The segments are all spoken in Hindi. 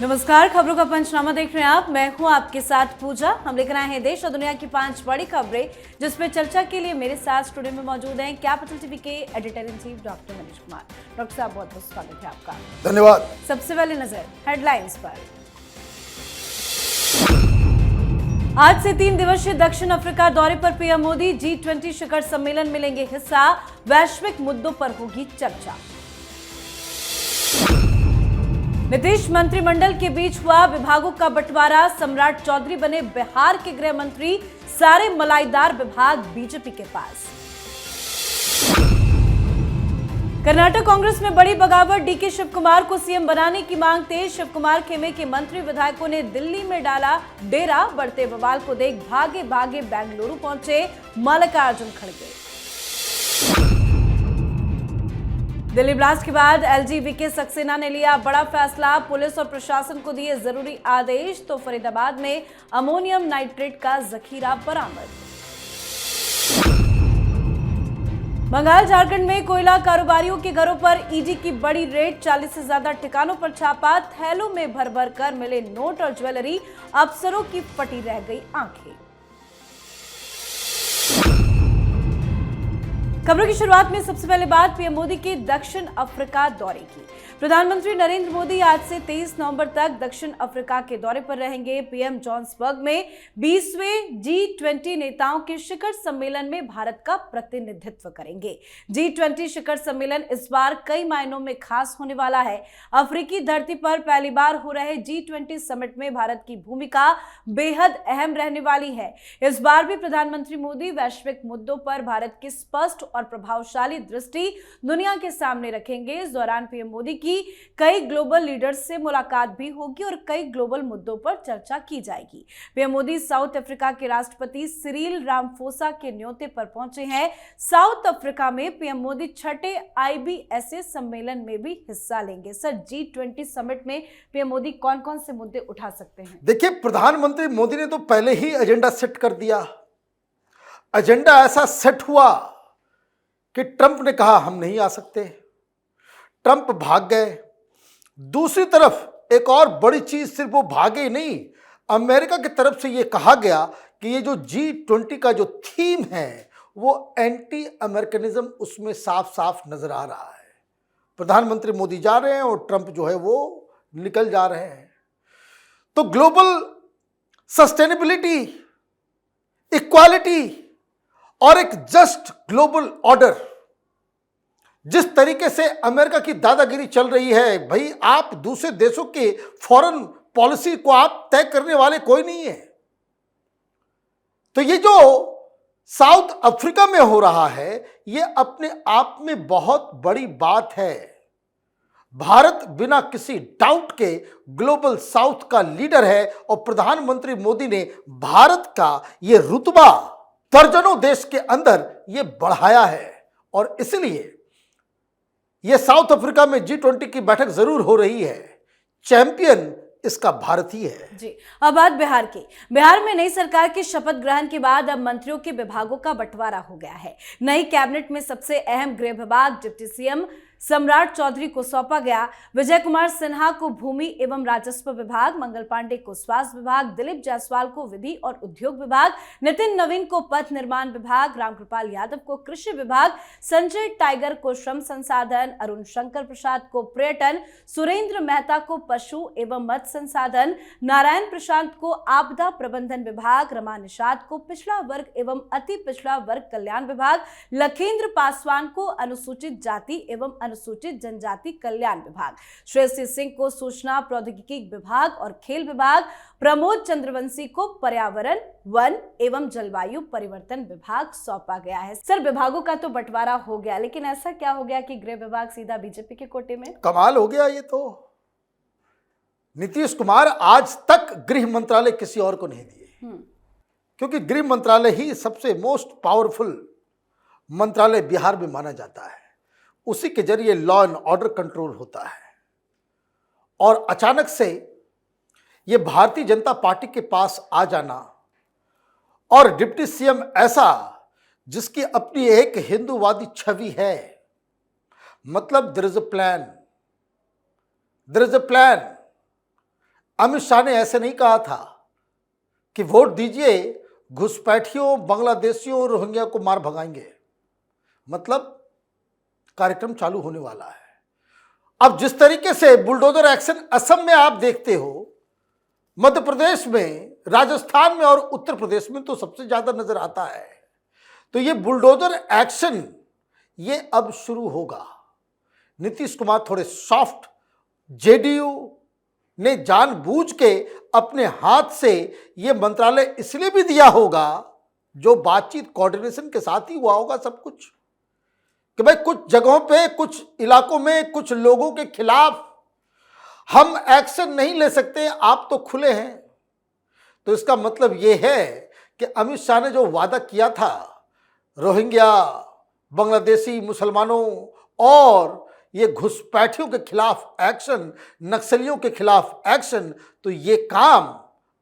नमस्कार, खबरों का पंचनामा देख रहे हैं आप। मैं हूं आपके साथ पूजा। हम लेकर आए हैं देश और दुनिया की 5 बड़ी खबरें, जिसमें चर्चा के लिए मेरे साथ स्टूडियो में मौजूद हैं कैपिटल टीवी के editor in chief doctor Manish Kumar. Doctor साहब, बहुत बहुत स्वागत है आपका। धन्यवाद। सबसे पहले नजर हेडलाइंस पर। आज से 3 दिवसीय दक्षिण अफ्रीका दौरे पर पीएम मोदी। G20 शिखर सम्मेलन में लेंगे हिस्सा। वैश्विक मुद्दों पर होगी चर्चा। नीतीश मंत्रिमंडल के बीच हुआ विभागों का बंटवारा। सम्राट चौधरी बने बिहार के गृह मंत्री। सारे मलाईदार विभाग बीजेपी के पास। कर्नाटक कांग्रेस में बड़ी बगावत। डीके शिव कुमार को सीएम बनाने की मांग तेज। शिव कुमार खेमे के मंत्री विधायकों ने दिल्ली में डाला डेरा। बढ़ते बवाल को देख भागे भागे बेंगलुरु पहुंचे मल्लिकार्जुन खड़गे। दिल्ली ब्लास्ट के बाद एलजीबीके सक्सेना ने लिया बड़ा फैसला। पुलिस और प्रशासन को दिए जरूरी आदेश। तो फरीदाबाद में अमोनियम नाइट्रेट का जखीरा बरामद। बंगाल झारखंड में कोयला कारोबारियों के घरों पर ईडी की बड़ी रेड। 40 से ज्यादा ठिकानों पर छापा। थैलों में भर भर कर मिले नोट और ज्वेलरी। अफसरों की फटी रह गई आंखें। खबरों की शुरुआत में सबसे पहले बात पीएम मोदी के दक्षिण अफ्रीका दौरे की। प्रधानमंत्री नरेंद्र मोदी आज से 23 नवंबर तक दक्षिण अफ्रीका के दौरे पर रहेंगे। पीएम जोहान्सबर्ग में 20वें G20 नेताओं के शिखर सम्मेलन में भारत का प्रतिनिधित्व करेंगे। G20 शिखर सम्मेलन इस बार कई मायनों में खास होने वाला है। अफ्रीकी धरती पर पहली बार हो रहे G20 समिट में भारत की भूमिका बेहद अहम रहने वाली है। इस बार भी प्रधानमंत्री मोदी वैश्विक मुद्दों पर भारत की स्पष्ट और प्रभावशाली दृष्टि दुनिया के सामने रखेंगे। इस दौरान पीएम मोदी की कई ग्लोबल लीडर्स से मुलाकात भी होगी और कई ग्लोबल मुद्दों पर चर्चा की जाएगी। पीएम मोदी साउथ अफ्रीका के राष्ट्रपति सिरिल रामाफोसा के न्योते पर पहुंचे हैं। साउथ अफ्रीका में पीएम मोदी छठे IBSA सम्मेलन में भी हिस्सा लेंगे। सर, G20 समिट में पीएम मोदी कौन कौन से मुद्दे उठा सकते हैं? देखिए, प्रधानमंत्री मोदी ने तो पहले ही एजेंडा सेट कर दिया। एजेंडा ऐसा सेट हुआ कि ट्रंप ने कहा हम नहीं आ सकते, ट्रंप भाग गए। दूसरी तरफ एक और बड़ी चीज, सिर्फ वो भागे नहीं, अमेरिका की तरफ से ये कहा गया कि ये जो G20 का जो थीम है वो एंटी अमेरिकनिज्म उसमें साफ साफ नजर आ रहा है। प्रधानमंत्री मोदी जा रहे हैं और ट्रंप जो है वो निकल जा रहे हैं। तो ग्लोबल सस्टेनेबिलिटी, इक्वालिटी और एक जस्ट ग्लोबल ऑर्डर, जिस तरीके से अमेरिका की दादागिरी चल रही है, भाई आप दूसरे देशों के फॉरेन पॉलिसी को आप तय करने वाले कोई नहीं है। तो ये जो साउथ अफ्रीका में हो रहा है ये अपने आप में बहुत बड़ी बात है। भारत बिना किसी डाउट के ग्लोबल साउथ का लीडर है और प्रधानमंत्री मोदी ने भारत का ये रुतबा दर्जनों देश के अंदर ये बढ़ाया है और इसलिए ये साउथ अफ्रीका में G20 की बैठक जरूर हो रही है। चैंपियन इसका भारत ही है। जी, अब बात बिहार की। बिहार में नई सरकार के शपथ ग्रहण के बाद अब मंत्रियों के विभागों का बंटवारा हो गया है। नई कैबिनेट में सबसे अहम गृह विभाग डिप्टी सीएम सम्राट चौधरी को सौंपा गया। विजय कुमार सिन्हा को भूमि एवं राजस्व विभाग, मंगल पांडे को स्वास्थ्य विभाग, दिलीप जायसवाल को विधि और उद्योग विभाग, नितिन नवीन को पथ निर्माण विभाग, रामकृपाल यादव को कृषि विभाग, संजय टाइगर को श्रम संसाधन, अरुण शंकर प्रसाद को पर्यटन, सुरेंद्र मेहता को पशु एवं मत्स्य संसाधन, नारायण प्रशांत को आपदा प्रबंधन विभाग, रमा निषाद को पिछड़ा वर्ग एवं अति पिछड़ा वर्ग कल्याण विभाग, लखेंद्र पासवान को अनुसूचित जाति एवं अनुसूचित जनजाति कल्याण विभाग, श्रेयसी सिंह को सूचना प्रौद्योगिकी विभाग और खेल विभाग, प्रमोद चंद्रवंशी को पर्यावरण, वन एवं जलवायु परिवर्तन विभाग सौंपा गया है। सर, विभागों का तो बंटवारा हो गया, लेकिन ऐसा क्या हो गया कि गृह विभाग सीधा बीजेपी के कोटे में? कमाल हो गया। ये तो नीतीश कुमार आज तक गृह मंत्रालय किसी और को नहीं दिए, क्योंकि गृह मंत्रालय ही सबसे मोस्ट पावरफुल मंत्रालय बिहार में माना जाता है। उसी के जरिए लॉ एंड ऑर्डर कंट्रोल होता है और अचानक से ये भारतीय जनता पार्टी के पास आ जाना और डिप्टी सीएम ऐसा जिसकी अपनी एक हिंदूवादी छवि है, मतलब there is a plan, Amit Shah ने ऐसे नहीं कहा था कि वोट दीजिए, घुसपैठियों, बांग्लादेशियों, रोहिंग्या को मार भगाएंगे। मतलब कार्यक्रम चालू होने वाला है। अब जिस तरीके से बुलडोजर एक्शन असम में आप देखते हो, मध्य प्रदेश में, राजस्थान में और उत्तर प्रदेश में तो सबसे ज्यादा नजर आता है। तो ये बुलडोजर एक्शन ये अब शुरू होगा। नीतीश कुमार थोड़े सॉफ्ट, जेडीयू ने जानबूझ के अपने हाथ से ये मंत्रालय इसलिए भी दिया होगा, जो बातचीत कोऑर्डिनेशन के साथ ही हुआ होगा सब कुछ, कि भाई कुछ जगहों पे, कुछ इलाकों में, कुछ लोगों के खिलाफ हम एक्शन नहीं ले सकते, आप तो खुले हैं। तो इसका मतलब यह है कि अमित शाह ने जो वादा किया था रोहिंग्या, बांग्लादेशी मुसलमानों और ये घुसपैठियों के खिलाफ एक्शन, नक्सलियों के खिलाफ एक्शन, तो ये काम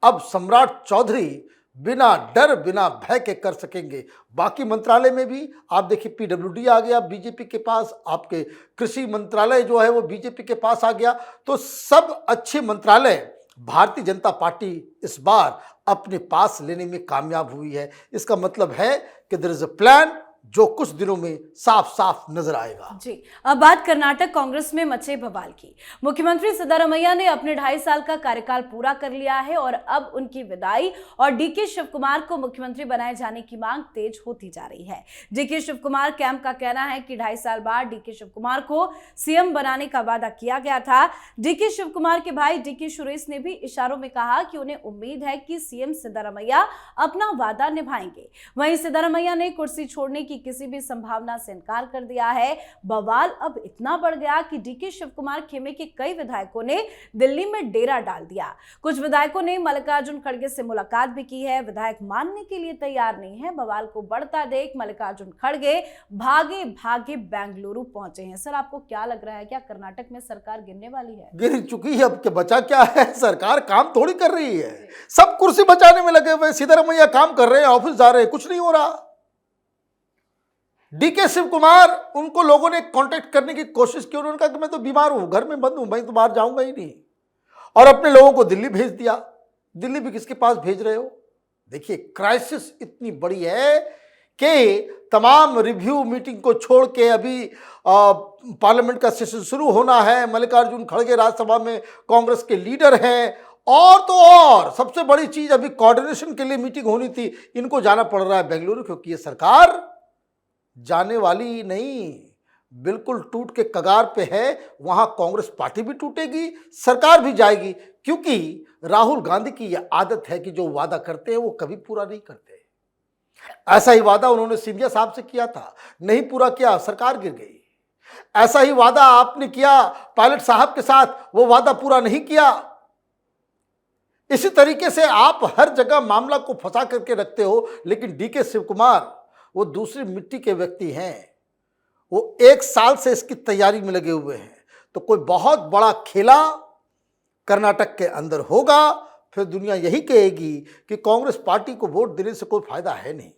अब सम्राट चौधरी बिना डर, बिना भय के कर सकेंगे। बाकी मंत्रालय में भी आप देखिए, पीडब्ल्यूडी आ गया बीजेपी के पास, आपके कृषि मंत्रालय जो है वो बीजेपी के पास आ गया। तो सब अच्छे मंत्रालय भारतीय जनता पार्टी इस बार अपने पास लेने में कामयाब हुई है। इसका मतलब है कि देयर इज अ प्लान, जो कुछ दिनों में साफ साफ नजर आएगा। जी, अब बात कर्नाटक कांग्रेस में मचे बवाल की। मुख्यमंत्री सिद्धारमैया ने अपने 2.5 साल का कार्यकाल पूरा कर लिया है और अब उनकी विदाई और डीके शिवकुमार को मुख्यमंत्री बनाए जाने की मांग तेज होती जा रही है। डीके शिवकुमार कैंप का कहना है कि 2.5 साल बाद डीके शिवकुमार को सीएम बनाने का वादा किया गया था। डीके शिवकुमार के भाई डीके सुरेश ने भी इशारों में कहा कि उन्हें उम्मीद है कि सीएम सिद्धारमैया अपना वादा निभाएंगे। वहीं सिद्धारमैया ने कुर्सी छोड़ने की किसी भी संभावना से इनकार कर दिया है। बवाल अब इतना बढ़ गया कि डीके शिवकुमार खेमे के कई विधायकों ने दिल्ली में डेरा डाल दिया। कुछ विधायकों ने मल्लिकार्जुन खड़गे से मुलाकात भी की है। विधायक मानने के लिए तैयार नहीं है। बवाल को बढ़ता देख मल्लिकार्जुन खड़गे भागे भागे बेंगलुरु पहुंचे हैं। सर, आपको क्या लग रहा है, क्या कर्नाटक में सरकार गिरने वाली है? गिर चुकी है, अब के बचा क्या है। सरकार काम थोड़ी कर रही है, सब कुर्सी बचाने में लगे हुए। सिद्धारमैया काम कर रहे हैं, ऑफिस जा रहे हैं, कुछ नहीं हो रहा। डीके शिवकुमार, उनको लोगों ने कांटेक्ट करने की कोशिश की, उन्होंने कहा कि मैं तो बीमार हूं, घर में बंद हूं, मैं तो बाहर जाऊंगा ही नहीं, और अपने लोगों को दिल्ली भेज दिया। दिल्ली भी किसके पास भेज रहे हो? देखिए, क्राइसिस इतनी बड़ी है कि तमाम रिव्यू मीटिंग को छोड़ के अभी पार्लियामेंट का सेशन शुरू होना है। मल्लिकार्जुन खड़गे राज्यसभा में कांग्रेस के लीडर हैं, और तो और सबसे बड़ी चीज, अभी कोऑर्डिनेशन के लिए मीटिंग होनी थी, इनको जाना पड़ रहा है बेंगलुरु, क्योंकि ये सरकार जाने वाली नहीं, बिल्कुल टूट के कगार पे है। वहां कांग्रेस पार्टी भी टूटेगी, सरकार भी जाएगी, क्योंकि राहुल गांधी की यह आदत है कि जो वादा करते हैं वो कभी पूरा नहीं करते। ऐसा ही वादा उन्होंने सिंधिया साहब से किया था, नहीं पूरा किया, सरकार गिर गई। ऐसा ही वादा आपने किया पायलट साहब के साथ, वो वादा पूरा नहीं किया। इसी तरीके से आप हर जगह मामला को फंसा करके रखते हो। लेकिन डीके शिवकुमार वो दूसरी मिट्टी के व्यक्ति हैं, वो 1 साल से इसकी तैयारी में लगे हुए हैं। तो कोई बहुत बड़ा खेला कर्नाटक के अंदर होगा, फिर दुनिया यही कहेगी कि कांग्रेस पार्टी को वोट देने से कोई फायदा है नहीं।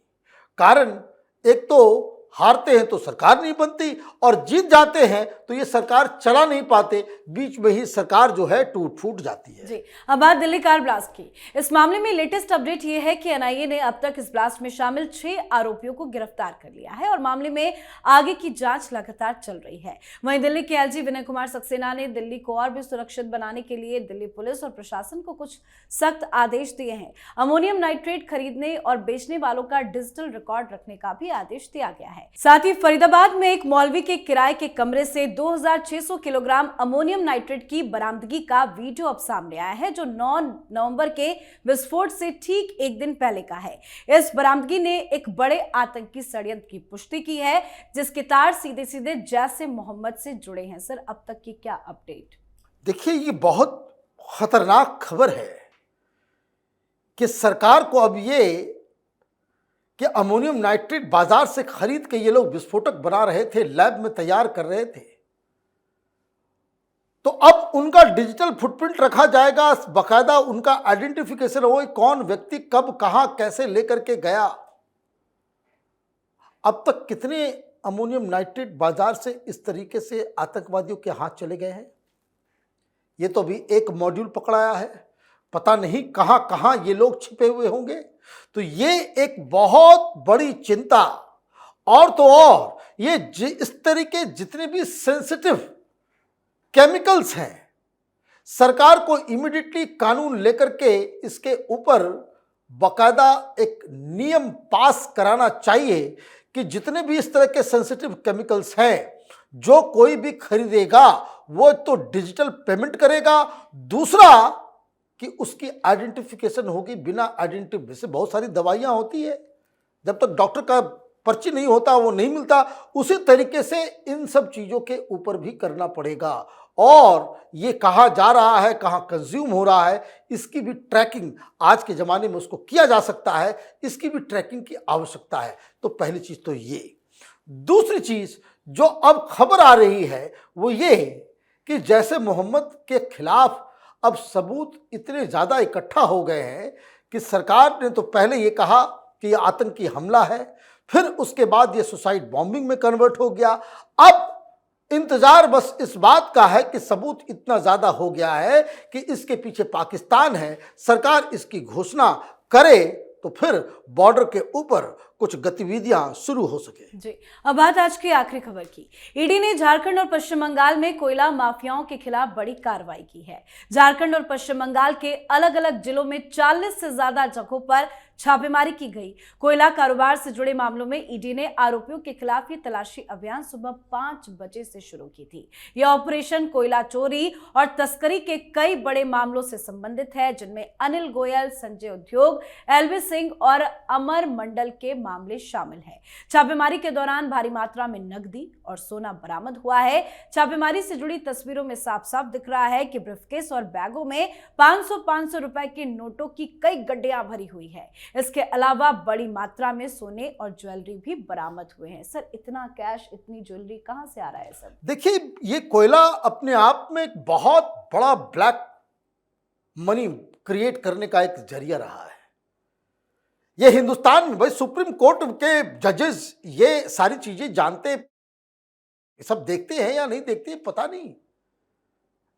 कारण एक तो हारते हैं तो सरकार नहीं बनती, और जीत जाते हैं तो ये सरकार चला नहीं पाते, बीच में ही सरकार जो है टूट फूट जाती है। जी, अब बात दिल्ली कार ब्लास्ट की। इस मामले में लेटेस्ट अपडेट ये है कि एनआईए ने अब तक इस ब्लास्ट में शामिल 6 आरोपियों को गिरफ्तार कर लिया है और मामले में आगे की जांच लगातार चल रही है। वहीं दिल्ली के एलजी विनय कुमार सक्सेना ने दिल्ली को और भी सुरक्षित बनाने के लिए दिल्ली पुलिस और प्रशासन को कुछ सख्त आदेश दिए हैं। अमोनियम नाइट्रेट खरीदने और बेचने वालों का डिजिटल रिकॉर्ड रखने का भी आदेश दिया गया है। साथ ही फरीदाबाद में एक मौलवी के किराए के कमरे से 2600 किलोग्राम अमोनियम नाइट्रेट की बरामदगी का वीडियो अब सामने आया है, जो 9 नवंबर के विस्फोट से ठीक एक दिन पहले का है। इस बरामदगी ने एक बड़े आतंकी षड्यंत्र की पुष्टि की है, जिसके तार सीधे सीधे जैश ए मोहम्मद से जुड़े हैं। सर, अब तक की क्या अपडेट? देखिए, ये बहुत खतरनाक खबर है कि सरकार को अब ये कि अमोनियम नाइट्रेट बाजार से खरीद के ये लोग विस्फोटक बना रहे थे, लैब में तैयार कर रहे थे, तो अब उनका डिजिटल फुटप्रिंट रखा जाएगा, बकायदा उनका आइडेंटिफिकेशन हो, कौन व्यक्ति कब कहां कैसे लेकर के गया। अब तक कितने अमोनियम नाइट्रेट बाजार से इस तरीके से आतंकवादियों के हाथ चले गए हैं, ये तो अभी एक मॉड्यूल पकड़ाया है। पता नहीं कहां कहां ये लोग छिपे हुए होंगे। तो ये एक बहुत बड़ी चिंता। और तो और ये इस तरीके जितने भी सेंसिटिव केमिकल्स हैं, सरकार को इमीडिएटली कानून लेकर के इसके ऊपर बकायदा एक नियम पास कराना चाहिए कि जितने भी इस तरह के सेंसिटिव केमिकल्स हैं, जो कोई भी खरीदेगा वो तो डिजिटल पेमेंट करेगा, दूसरा कि उसकी आइडेंटिफिकेशन होगी। बिना आइडेंटिफिकेशन से बहुत सारी दवाइयां होती है, जब तक डॉक्टर का पर्ची नहीं होता वो नहीं मिलता। उसी तरीके से इन सब चीज़ों के ऊपर भी करना पड़ेगा। और ये कहाँ जा रहा है, कहाँ कंज्यूम हो रहा है, इसकी भी ट्रैकिंग आज के ज़माने में उसको किया जा सकता है, इसकी भी ट्रैकिंग की आवश्यकता है। तो पहली चीज़ तो ये। दूसरी चीज़ जो अब खबर आ रही है वो ये कि जैसे मोहम्मद के खिलाफ अब सबूत इतने ज़्यादा इकट्ठा हो गए हैं कि सरकार ने तो पहले ये कहा कि ये आतंकी हमला है, फिर उसके बाद ये सुसाइड बॉम्बिंग में कन्वर्ट हो गया। अब इंतजार बस इस बात का है कि सबूत इतना ज़्यादा हो गया है कि इसके पीछे पाकिस्तान है। सरकार इसकी घोषणा करे तो फिर बॉर्डर के ऊपर कुछ गतिविधियां शुरू हो सके। जी, अब बात आज की आखिरी खबर की। ईडी ने झारखंड और पश्चिम बंगाल में कोयला माफियाओं के खिलाफ बड़ी कार्रवाई की है। झारखंड और पश्चिम बंगाल के अलग अलग जिलों में 40 से ज्यादा जगहों पर छापेमारी की गई। कोयला कारोबार से जुड़े मामलों में ईडी ने आरोपियों के खिलाफ ये तलाशी अभियान सुबह 5 बजे से शुरू की थी। यह ऑपरेशन कोयला चोरी और तस्करी के कई बड़े मामलों से संबंधित है, जिनमें अनिल गोयल, संजय उद्योग, एलवी सिंह और अमर मंडल के मामले शामिल हैं। छापेमारी के दौरान भारी मात्रा में नकदी और सोना बरामद हुआ है। छापेमारी से जुड़ी तस्वीरों में साफ साफ दिख रहा है कि ब्रीफकेस और बैगों में 500 रुपए के नोटों की कई गड्डियां भरी हुई है। इसके अलावा बड़ी मात्रा में सोने और ज्वेलरी भी बरामद हुए हैं। सर, इतना कैश, इतनी ज्वेलरी कहां से आ रहा है सर? देखिए, ये कोयला अपने आप में एक बहुत बड़ा ब्लैक मनी क्रिएट करने का एक जरिया रहा है। ये हिंदुस्तान में भाई सुप्रीम कोर्ट के जजेस ये सारी चीजें जानते, सब देखते हैं या नहीं देखते पता नहीं।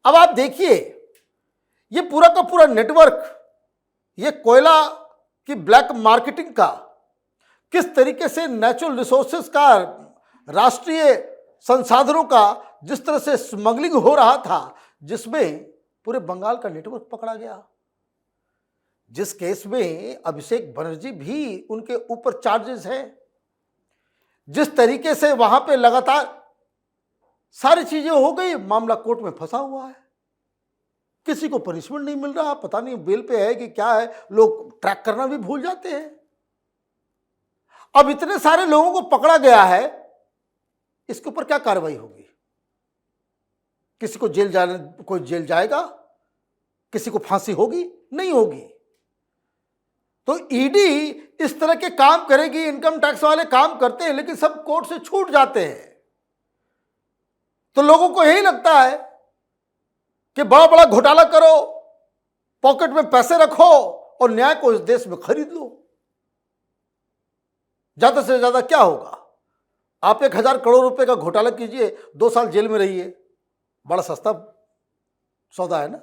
अब आप देखिए, ये पूरा का पूरा नेटवर्क, ये कोयला की ब्लैक मार्केटिंग का, किस तरीके से नेचुरल रिसोर्सेस का, राष्ट्रीय संसाधनों का जिस तरह से स्मगलिंग हो रहा था, जिसमें पूरे बंगाल का नेटवर्क पकड़ा गया। जिस केस में अभिषेक बनर्जी भी उनके ऊपर चार्जेस है, जिस तरीके से वहां पे लगातार सारी चीजें हो गई, मामला कोर्ट में फंसा हुआ है, किसी को पनिशमेंट नहीं मिल रहा, पता नहीं बेल पे है कि क्या है, लोग ट्रैक करना भी भूल जाते हैं। अब इतने सारे लोगों को पकड़ा गया है, इसके ऊपर क्या कार्रवाई होगी? किसी को जेल जाने, कोई जेल जाएगा? किसी को फांसी होगी? नहीं होगी। तो ईडी इस तरह के काम करेगी, इनकम टैक्स वाले काम करते हैं लेकिन सब कोर्ट से छूट जाते हैं। तो लोगों को यही लगता है कि बड़ा बड़ा घोटाला करो, पॉकेट में पैसे रखो और न्याय को इस देश में खरीद लो। ज्यादा से ज्यादा क्या होगा? आप 1000 करोड़ रुपए का घोटाला कीजिए, 2 साल जेल में रहिए, बड़ा सस्ता सौदा है ना।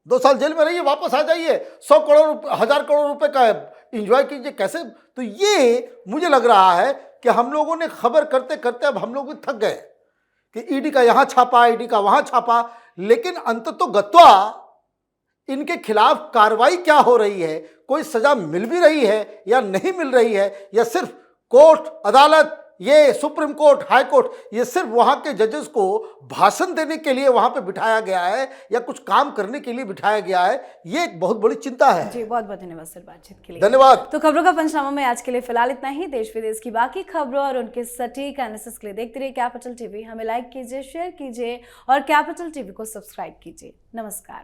2 साल जेल में रहिए, वापस आ जाइए, 100 करोड़ 1000 करोड़ रुपए का एंजॉय कीजिए। कैसे? तो ये मुझे लग रहा है कि हम लोगों ने खबर करते करते अब हम लोग भी थक गए कि ईडी का यहां छापा, ईडी का वहां छापा, लेकिन अंततोगत्वा इनके खिलाफ कार्रवाई क्या हो रही है, कोई सजा मिल भी रही है या नहीं मिल रही है, या सिर्फ कोर्ट, अदालत, ये सुप्रीम कोर्ट, हाई कोर्ट, ये सिर्फ वहां के जजेस को भाषण देने के लिए वहां पे बिठाया गया है या कुछ काम करने के लिए बिठाया गया है? ये एक बहुत बड़ी चिंता है। जी, बहुत बहुत धन्यवाद सर बातचीत के लिए। धन्यवाद। तो खबरों का पंचनामा में आज के लिए फिलहाल इतना ही। देश विदेश की बाकी खबरों और उनके सटीक एनालिसिस के लिए देखते रहिए कैपिटल टीवी। हमें लाइक कीजिए, शेयर कीजिए और कैपिटल टीवी को सब्सक्राइब कीजिए। नमस्कार।